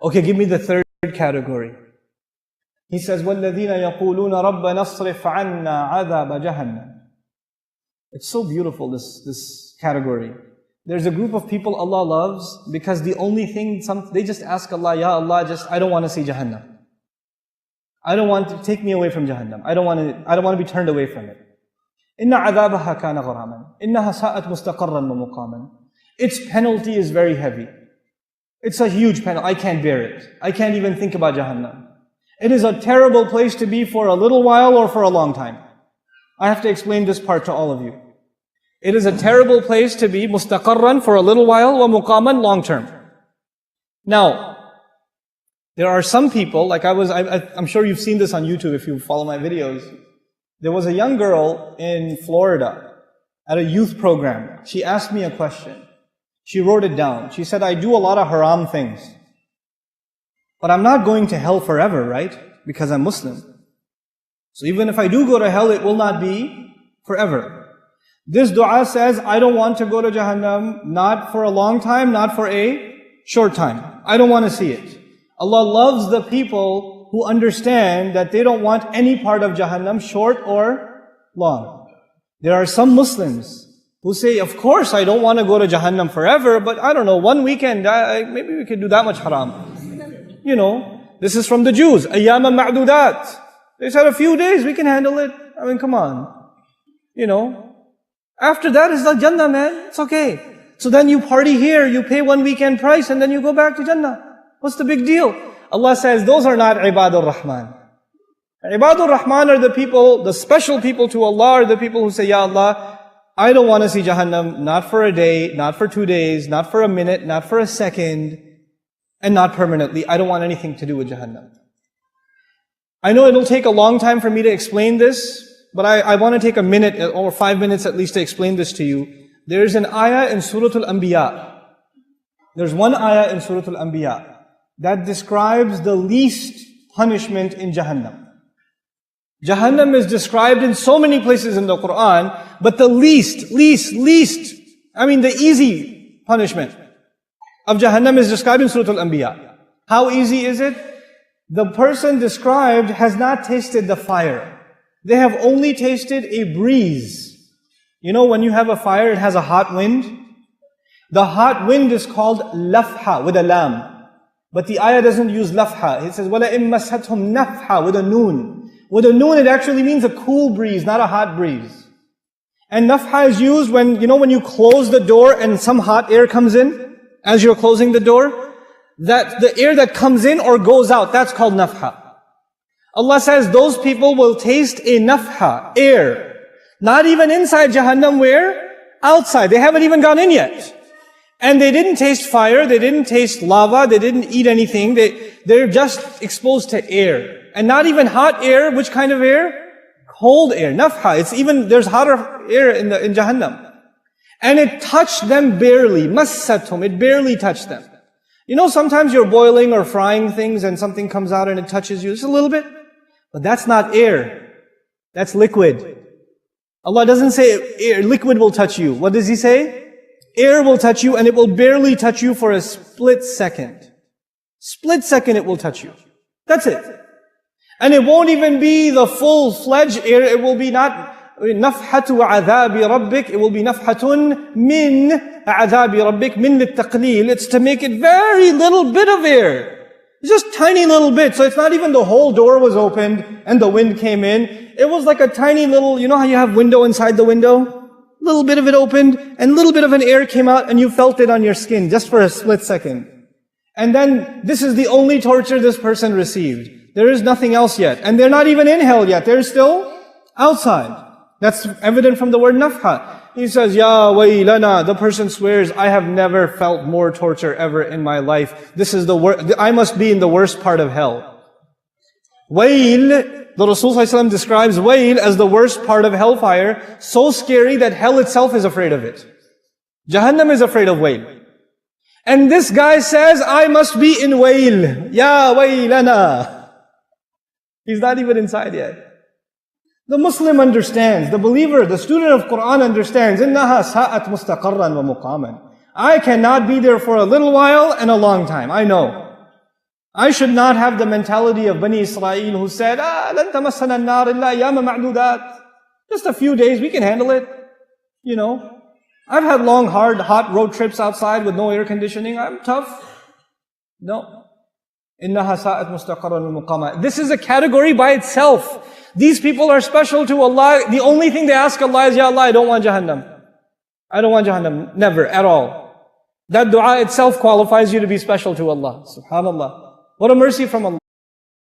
Okay, give me the third category. He says, وَالَّذِينَ يَقُولُونَ رَبَّنَا اصْرِفْ عَنَّا عَذَابَ جَهَنَّمَ. It's so beautiful, this category. There's a group of people Allah loves because the only thing, they just ask Allah, Ya Allah, I don't want to see Jahannam. I don't want to, take me away from Jahannam. I don't want to be turned away from it. إِنَّ عَذَابَهَا كَانَ غَرَامًا إِنَّهَا سَاءَتْ مُسْتَقَرًّا وَمُقَامًا. Its penalty is very heavy. It's a huge penalty. I can't bear it. I can't even think about Jahannam. It is a terrible place to be for a little while or for a long time. I have to explain this part to all of you. It is a terrible place to be, mustaqarran, for a little while, wa muqaman, long term. Now, there are some people, like I'm sure you've seen this on YouTube if you follow my videos. There was a young girl in Florida at a youth program. She asked me a question. She wrote it down. She said, I do a lot of haram things. But I'm not going to hell forever, right? Because I'm Muslim. So even if I do go to hell, it will not be forever. This dua says, I don't want to go to Jahannam, not for a long time, not for a short time. I don't want to see it. Allah loves the people who understand that they don't want any part of Jahannam, short or long. There are some Muslims who say, of course I don't want to go to Jahannam forever, but I don't know, one weekend, maybe we could do that much haram. You know, this is from the Jews. Ayyama ma'dudat. They said a few days, we can handle it. I mean, come on. You know, after that is the Jannah, man. It's okay. So then you party here, you pay one weekend price, and then you go back to Jannah. What's the big deal? Allah says, those are not Ibadur Rahman. Ibadur Rahman are the people, the special people to Allah are the people who say, Ya Allah, I don't want to see Jahannam, not for a day, not for 2 days, not for a minute, not for a second, and not permanently. I don't want anything to do with Jahannam. I know it'll take a long time for me to explain this, but I want to take a minute or 5 minutes at least to explain this to you. There's an ayah in Surah Al-Anbiya. There's one ayah in Surah Al-Anbiya that describes the least punishment in Jahannam. Jahannam is described in so many places in the Quran, but the least, the easy punishment of Jahannam is described in Surah Al-Anbiya. How easy is it? The person described has not tasted the fire. They have only tasted a breeze. You know, when you have a fire, it has a hot wind. The hot wind is called lafha, with a lam. But the ayah doesn't use lafha. It says, وَلَئِن مَسَّتْهُمْ نَفْحَ, with a noon. With a noon, it actually means a cool breeze, not a hot breeze. And nafha is used when, when you close the door and some hot air comes in, as you're closing the door, that the air that comes in or goes out, that's called nafha. Allah says those people will taste a nafha, air. Not even inside Jahannam, where? Outside. They haven't even gone in yet. And they didn't taste fire, they didn't taste lava, they didn't eat anything. They're just exposed to air. And not even hot air. Which kind of air? Cold air. Nafha. There's hotter air in Jahannam. And it touched them barely. Massathum. It barely touched them. You know, sometimes you're boiling or frying things and something comes out and it touches you just a little bit. But that's not air. That's liquid. Allah doesn't say air, liquid will touch you. What does He say? Air will touch you and it will barely touch you for a split second. Split second it will touch you. That's it. And it won't even be the full-fledged air. It will be not nafhatu adhabi rabbik. It will be nafhatun min adhabi rabbik, min littaqleel. It's to make it very little bit of air. It's just tiny little bit. So it's not even the whole door was opened and the wind came in. It was like a tiny little, you know how you have window inside the window? Little bit of it opened and a little bit of an air came out and you felt it on your skin just for a split second. And then this is the only torture this person received. There is nothing else yet. And they're not even in hell yet. They're still outside. That's evident from the word nafha. He says, Ya waylana, the person swears, I have never felt more torture ever in my life. This is the worst, I must be in the worst part of hell. Wayl, the Rasul ﷺ describes wayl as the worst part of hellfire, so scary that hell itself is afraid of it. Jahannam is afraid of wayl. And this guy says, I must be in wayl. Ya waylana. He's not even inside yet. The Muslim understands, the believer, the student of Quran understands, إِنَّهَا سَاءَتْ مُسْتَقَرًّا وَمُقَامًا. I cannot be there for a little while and a long time. I know. I should not have the mentality of Bani Israel who said, لن تمسنا النار إلا أيام معدودات. Just a few days, we can handle it. You know, I've had long, hard, hot road trips outside with no air conditioning. I'm tough. No. إنها ساءت مستقرا ومقاما. This is a category by itself. These people are special to Allah. The only thing they ask Allah is, Ya Allah, I don't want Jahannam. I don't want Jahannam. Never, at all. That dua itself qualifies you to be special to Allah. Subhanallah. What a mercy from Allah.